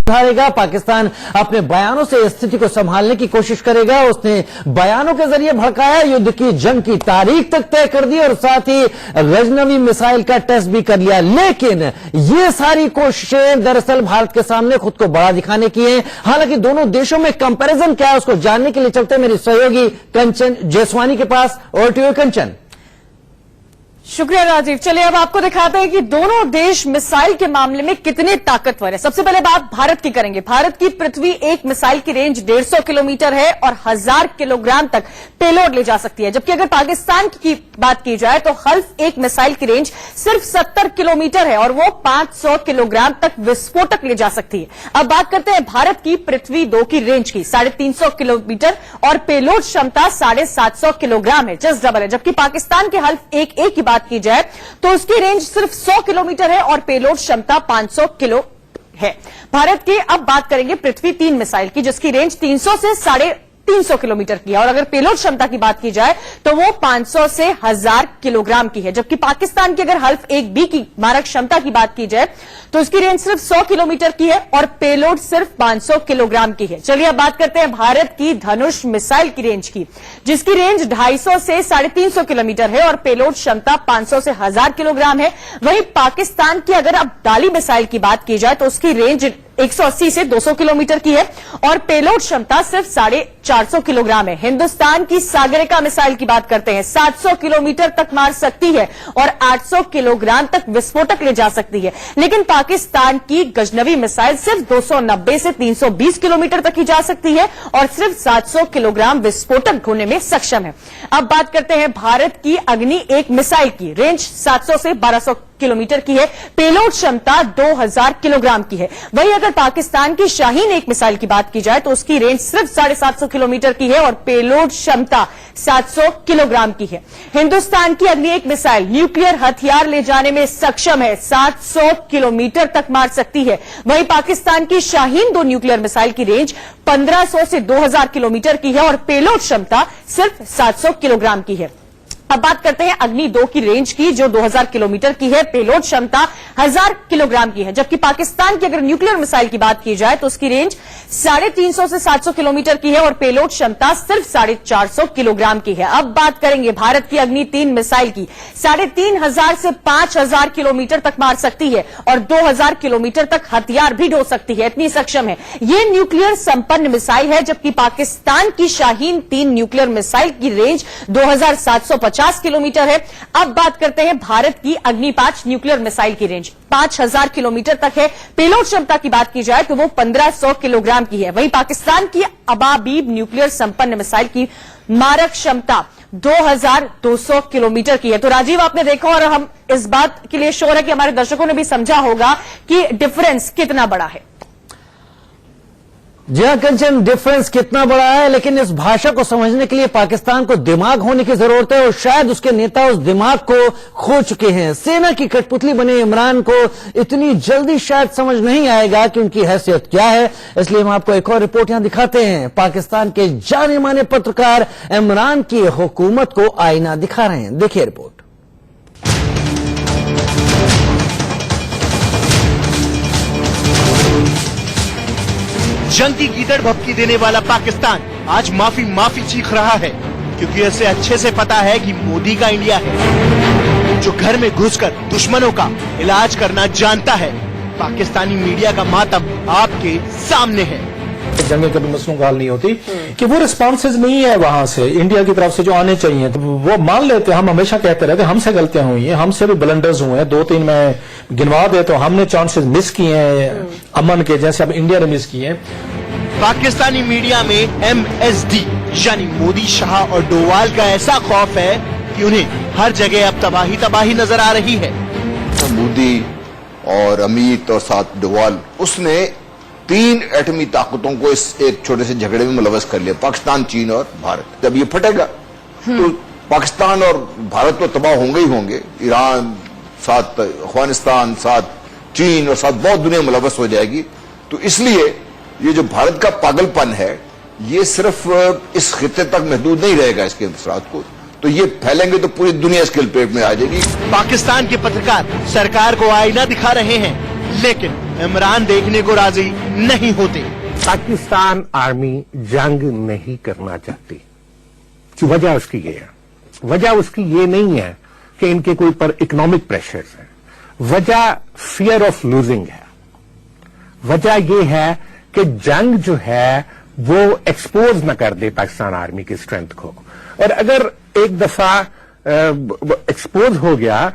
उठाएगा, पाकिस्तान अपने बयानों से स्थिति को संभालने की कोशिश करेगा। उसने बयानों के जरिए भड़काया, युद्ध की जंग की तारीख तक तय कर दी और साथ ही गजनवी मिसाइल का टेस्ट भी कर लिया। लेकिन ये सारी कोशिशें दरअसल भारत के सामने खुद को बड़ा दिखाने की हैं। हालांकि दोनों देशों में कंपैरिजन क्या है उसको जानने के लिए चलते मेरी सहयोगी कंचन जयसवानी के पास। और टू कंचन। शुक्रिया राजीव। चलिए अब आपको दिखाते हैं कि दोनों देश मिसाइल के मामले में कितने ताकतवर है। सबसे पहले बात भारत की करेंगे। भारत की पृथ्वी एक मिसाइल की रेंज 150 किलोमीटर है और 1000 किलोग्राम तक पेलोड ले जा सकती है, जबकि अगर पाकिस्तान की बात की जाए तो हल्फ एक मिसाइल की रेंज सिर्फ 70 किलोमीटर है और वो 500 किलोग्राम तक विस्फोटक ले जा सकती है। अब बात करते हैं भारत की पृथ्वी 2 की रेंज की। 350 किलोमीटर और पेलोड क्षमता 750 किलोग्राम है, जस्ट डबल है। जबकि पाकिस्तान के हल्फ एक की बात की जाए तो उसकी रेंज सिर्फ 100 किलोमीटर है और पेलोड क्षमता 500 किलो है। भारत की अब बात करेंगे पृथ्वी 3 मिसाइल की, जिसकी रेंज 300 से 350 किलोमीटर की है और अगर पेलोड क्षमता की बात की जाए तो वो 500 से 1000 किलोग्राम की है। जबकि पाकिस्तान की अगर हल्फ 1B की मारक क्षमता की बात की जाए तो उसकी रेंज सिर्फ 100 किलोमीटर की है और पेलोड सिर्फ 500 किलोग्राम की है। चलिए अब बात करते हैं भारत की धनुष मिसाइल की रेंज की, जिसकी रेंज 250 से 350 किलोमीटर है और पेलोड क्षमता 500 से 1000 किलोग्राम है। वहीं पाकिस्तान की अगर अब डाली मिसाइल की बात की जाए तो उसकी रेंज 180 से 200 किलोमीटर की है और पेलोड क्षमता सिर्फ 450 किलोग्राम है। हिंदुस्तान की सागरिका मिसाइल की बात करते हैं, 700 किलोमीटर तक मार सकती है और 800 किलोग्राम तक विस्फोटक ले जा सकती है। लेकिन पाकिस्तान की गजनवी मिसाइल सिर्फ 290 से 320 किलोमीटर तक ही जा सकती है और सिर्फ 700 किलोग्राम विस्फोटक ढोने में सक्षम है। अब बात करते हैं भारत की अग्नि 1 मिसाइल की। रेंज 700 से 1200 किलोमीटर की है, पेलोड क्षमता 2000 किलोग्राम की है। वहीं अगर पाकिस्तान की शाहीन 1 मिसाइल की बात की जाए तो उसकी रेंज सिर्फ 750 किलोमीटर की है और पेलोड क्षमता 700 किलोग्राम की है। हिंदुस्तान की अग्नि 1 मिसाइल न्यूक्लियर हथियार ले जाने में सक्षम है, 700 किलोमीटर तक मार सकती है। वहीं पाकिस्तान की शाहीन 2 न्यूक्लियर मिसाइल की रेंज 1500 से 2000 किलोमीटर की है और पेलोड क्षमता सिर्फ 700 किलोग्राम की है। अब बात करते हैं अग्नि 2 की रेंज की, जो 2000 किलोमीटर की है, पेलोड क्षमता 1000 किलोग्राम की है। जबकि पाकिस्तान की अगर न्यूक्लियर मिसाइल की बात की जाए तो उसकी रेंज 350 से 700 किलोमीटर की है और पेलोड क्षमता सिर्फ 450 किलोग्राम की है। अब बात करेंगे भारत की अग्नि 3 मिसाइल की। 3500 से 5000 किलोमीटर तक मार सकती है और 2000 किलोमीटर तक हथियार भी ढो सकती है, इतनी सक्षम है। यह न्यूक्लियर संपन्न मिसाइल है। जबकि पाकिस्तान की शाहीन 3 न्यूक्लियर मिसाइल की रेंज 2750 किलोमीटर है। अब बात करते हैं भारत की अग्नि 5 न्यूक्लियर मिसाइल की रेंज 5000 किलोमीटर तक है। पेलोड क्षमता की बात की जाए तो वो 1500 किलोग्राम की है। वहीं पाकिस्तान की अबाबीब न्यूक्लियर संपन्न मिसाइल की मारक क्षमता 2200 किलोमीटर की है। तो राजीव, आपने देखा और हम इस बात के लिए श्योर है कि हमारे दर्शकों ने भी समझा होगा कि डिफरेंस कितना बड़ा है। जी हां कंचन, डिफरेंस कितना बड़ा है, लेकिन इस भाषा को समझने के लिए पाकिस्तान को दिमाग होने की जरूरत है और शायद उसके नेता उस दिमाग को खो चुके हैं। सेना की कठपुतली बने इमरान को इतनी जल्दी शायद समझ नहीं आएगा कि उनकी हैसियत क्या है। इसलिए हम आपको एक और रिपोर्ट यहां दिखाते हैं। पाकिस्तान के जाने माने पत्रकार इमरान की हुकूमत को आईना दिखा रहे हैं। देखिए रिपोर्ट। जंग की कीचड़ भपकी देने वाला पाकिस्तान आज माफी चीख रहा है, क्योंकि इसे अच्छे से पता है कि मोदी का इंडिया है जो घर में घुसकर दुश्मनों का इलाज करना जानता है। पाकिस्तानी मीडिया का मातम आपके सामने है। जंगें कभी मसलों का हल नहीं होती कि वो रिस्पॉन्सेज नहीं है वहां से इंडिया की तरफ से जो आने चाहिए, तो वो मान लेते हैं। हम हमेशा कहते रहते हमसे गलतियां हुई हैं, हमसे भी ब्लंडर्स हुए हैं। 2-3 मैं गिनवा दे तो हमने चांसेस मिस किए हैं अमन के, जैसे अब इंडिया ने मिस किए हैं। पाकिस्तानी मीडिया में MSD यानी मोदी, शाह और डोवाल का ऐसा खौफ है कि उन्हें हर जगह अब तबाही नजर आ रही है। मोदी और अमित और साथ डोवाल, उसने 3 एटमी ताकतों को इस एक छोटे से झगड़े में मुलवस कर लिया, पाकिस्तान, चीन और भारत। जब ये फटेगा तो पाकिस्तान और भारत तो तबाह होंगे ही होंगे। ईरान साथ, अफगानिस्तान साथ, चीन और साथ बहुत दुनिया मुलवस हो जाएगी। तो इसलिए ये जो भारत का पागलपन है, ये सिर्फ इस खित्ते तक महदूद नहीं रहेगा। इसके असरात को तो ये फैलेंगे तो पूरी दुनिया इसके पेट में आ जाएगी। पाकिस्तान के पत्रकार सरकार को आईना दिखा रहे हैं, लेकिन इमरान देखने को राजी नहीं होते। पाकिस्तान आर्मी जंग नहीं करना चाहती। वजह उसकी ये है, वजह उसकी ये नहीं है कि इनके कोई पर इकोनॉमिक प्रेशर्स हैं, वजह फियर ऑफ लूजिंग है। वजह ये है कि जंग जो है वो एक्सपोज न कर दे पाकिस्तान आर्मी की स्ट्रेंथ को, और अगर एक दफा एक्सपोज हो गया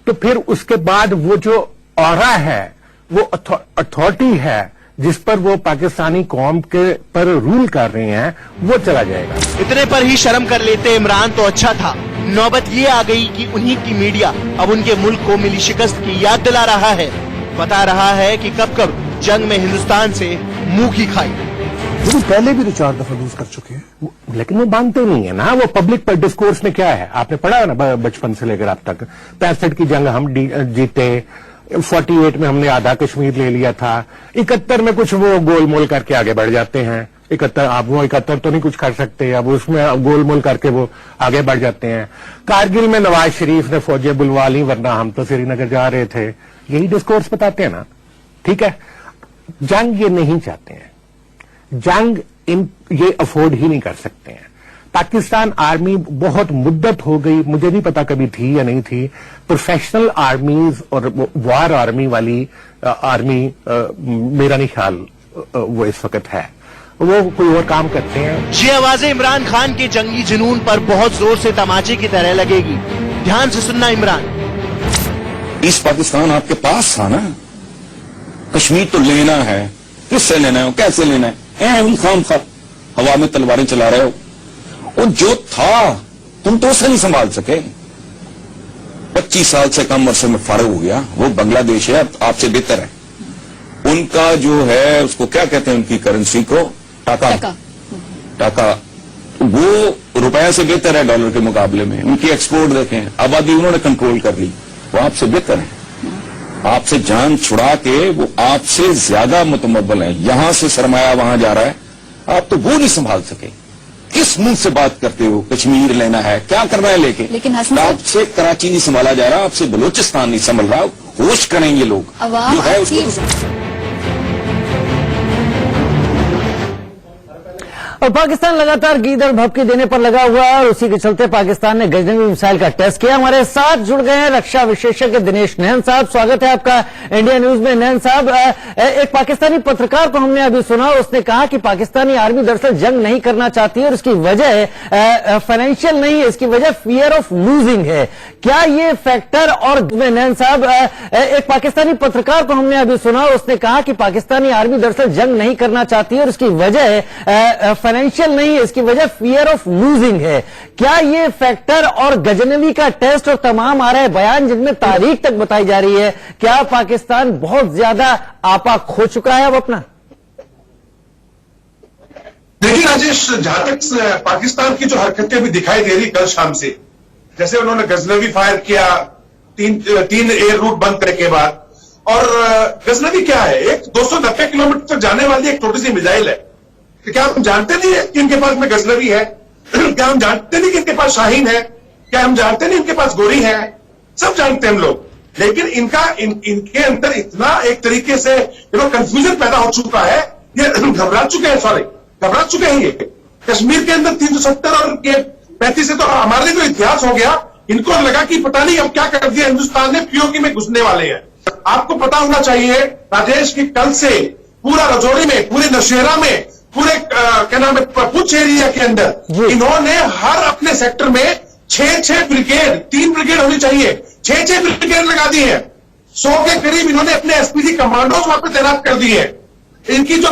तो फिर उसके बाद वो जो ऑरा है, वो अथॉरिटी है जिस पर वो पाकिस्तानी कौम के पर रूल कर रहे हैं, वो चला जाएगा। इतने पर ही शर्म कर लेते इमरान तो अच्छा था। नौबत ये आ गई कि उन्हीं की मीडिया अब उनके मुल्क को मिली शिकस्त की याद दिला रहा है, बता रहा है कि कब कब जंग में हिंदुस्तान से मुंह की खाई। लेकिन पहले भी तो 4 दफा लूज कर चुके हैं, लेकिन वो मानते नहीं है ना। वो पब्लिक पर डिस्कोर्स में क्या है, आपने पढ़ा है ना बचपन से लेकर अब तक। 65 की जंग हम जीते, 48 में हमने आधा कश्मीर ले लिया था, 71 में कुछ वो गोलमोल करके आगे बढ़ जाते हैं। 71 तो नहीं कुछ कर सकते, अब उसमें गोलमोल करके वो आगे बढ़ जाते हैं। कारगिल में नवाज शरीफ ने फौजें बुलवा ली, वरना हम तो श्रीनगर जा रहे थे। यही डिस्कोर्स बताते हैं ना। ठीक है, जंग ये नहीं चाहते हैं, जंग ये अफोर्ड ही नहीं कर सकते हैं। पाकिस्तान आर्मी बहुत मुद्दत हो गई, मुझे नहीं पता कभी थी या नहीं थी, प्रोफेशनल आर्मीज और वार आर्मी वाली आर्मी मेरा नहीं ख्याल वो इस वक्त है, वो कोई और काम करते हैं। ये आवाजें इमरान खान के जंगी जुनून पर बहुत जोर से तमाचे की तरह लगेगी। ध्यान से सुनना इमरान। ईस्ट पाकिस्तान आपके पास था ना, कश्मीर तो लेना है, किससे लेना है, कैसे लेना है, खाम खा हवा में तलवारें चला रहे हो। और जो था तुम तो उसे नहीं संभाल सके। 25 साल से कम अरसे में फारग हो गया, वो बांग्लादेश है, आपसे बेहतर है। उनका जो है उसको क्या कहते हैं, उनकी करेंसी को टाका, वो रुपया से बेहतर है डॉलर के मुकाबले में। उनकी एक्सपोर्ट देखें, आबादी उन्होंने कंट्रोल कर ली, वो आपसे बेहतर है। आपसे जान छुड़ा के वो आपसे ज्यादा मुतमब्बल है। यहां से सरमाया वहां जा रहा है, आप तो वो नहीं संभाल सके। किस मुंह से बात करते हो, कश्मीर लेना है, क्या करना है लेके? लेकिन आपसे कराची नहीं संभाला जा रहा, आपसे बलूचिस्तान नहीं संभल रहा। होश करेंगे लोग जो है उसको। और पाकिस्तान लगातार गीदड़ भभकी देने पर लगा हुआ है और उसी के चलते पाकिस्तान ने गजनवी मिसाइल का टेस्ट किया। हमारे साथ जुड़ गए हैं रक्षा विशेषज्ञ दिनेश नैन साहब। स्वागत है आपका इंडिया न्यूज में। नैन साहब, एक पाकिस्तानी पत्रकार को हमने अभी सुना, उसने कहा कि पाकिस्तानी आर्मी दरअसल जंग नहीं करना चाहती है और इसकी वजह फाइनेंशियल नहीं है, इसकी वजह फियर ऑफ लूजिंग है। क्या ये फैक्टर? और नैन साहब, एक पाकिस्तानी पत्रकार को हमने अभी सुना, उसने कहा कि पाकिस्तानी आर्मी दरअसल जंग नहीं करना चाहती है और इसकी वजह फाइनेंशियल नहीं है, इसकी वजह फियर ऑफ लूजिंग है। क्या ये फैक्टर और गजनवी का टेस्ट और तमाम आ रहे बयान जिनमें तारीख तक बताई जा रही है, क्या पाकिस्तान बहुत ज्यादा आपा खो चुका है अब अपना? देखिए राजेश, जहां तक पाकिस्तान की जो हरकतें अभी दिखाई दे रही कल शाम से, जैसे उन्होंने गजनवी फायर किया 3 एयर रूट बंद करने के बाद, और गजनवी क्या है, एक 290 किलोमीटर तक जाने वाली एक छोटी सी मिसाइल है। क्या हम जानते नहीं है कि इनके पास में गजनवी है? क्या हम जानते नहीं कि इनके पास शाहीन है? क्या हम जानते नहीं इनके पास गोरी है? सब जानते हैं हम लोग, लेकिन इनके अंदर इतना एक तरीके से कंफ्यूजन पैदा हो चुका है, ये घबरा चुके हैं। ये कश्मीर के अंदर 370 और ये 35 से तो हमारे लिए जो इतिहास हो गया, इनको लगा कि पता नहीं अब क्या कर दिया हिंदुस्तान ने, पीओके में घुसने वाले हैं। आपको पता होना चाहिए राजेश की कल से पूरा रजौरी में, पूरे नौशेरा में, पूरे क्या नाम है पुंछ एरिया के अंदर इन्होंने हर अपने सेक्टर में 6 ब्रिगेड, 3 ब्रिगेड होनी चाहिए, 6 ब्रिगेड लगा दी है। 100 के करीब इन्होंने अपने एसपीजी कमांडोज वहां पर तैनात कर दिए हैं। इनकी जो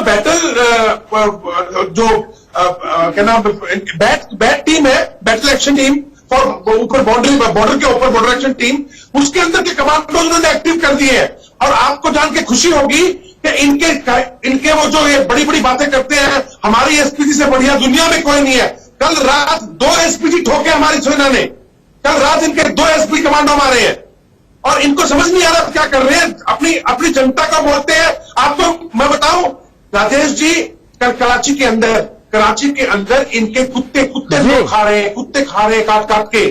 क्या नाम बैट टीम है, बैटल एक्शन टीम फॉर ऊपर बॉर्डर के ऊपर बॉर्डर एक्शन टीम, उसके अंदर के कमांडोज उन्होंने एक्टिव कर दिए हैं। और आपको जान के खुशी होगी कि इनके वो जो ये बड़ी बड़ी बातें करते हैं, हमारी एसपीजी से बढ़िया दुनिया में कोई नहीं है। कल रात 2 एसपीजी ठोके हमारी सेना ने, कल रात इनके 2 एसपी कमांडो मारे हैं, और इनको समझ नहीं आ रहा क्या कर रहे हैं। अपनी जनता का बोलते हैं। आपको मैं बताऊं राजेश जी, कल कराची के अंदर इनके कुत्ते खा रहे हैं काट के।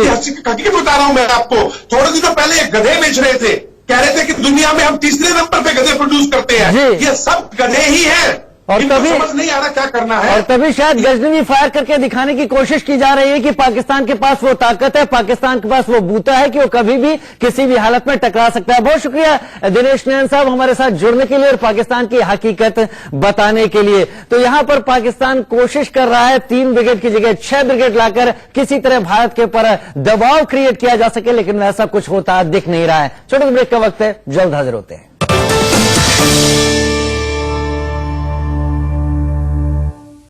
हकीकत बता रहा हूं मैं आपको। थोड़े दिनों पहले एक गधे बेच रहे थे, कह रहे थे कि दुनिया में हम तीसरे नंबर पे गधे प्रोड्यूस करते हैं, जी। ये सब गधे ही हैं। और इनको तभी समझ नहीं आ रहा क्या करना है। और तभी शायद गजनवी फायर करके दिखाने की कोशिश की जा रही है कि पाकिस्तान के पास वो ताकत है, पाकिस्तान के पास वो बूता है कि वो कभी भी किसी भी हालत में टकरा सकता है। बहुत शुक्रिया दिनेश नयन साहब हमारे साथ जुड़ने के लिए और पाकिस्तान की हकीकत बताने के लिए। तो यहां पर पाकिस्तान कोशिश कर रहा है 3 ब्रिगेड की जगह 6 ब्रिगेड लाकर किसी तरह भारत के ऊपर दबाव क्रिएट किया जा सके, लेकिन वैसा कुछ होता दिख नहीं रहा है। छोटे ब्रेक का वक्त है, जल्द हाजिर होते हैं।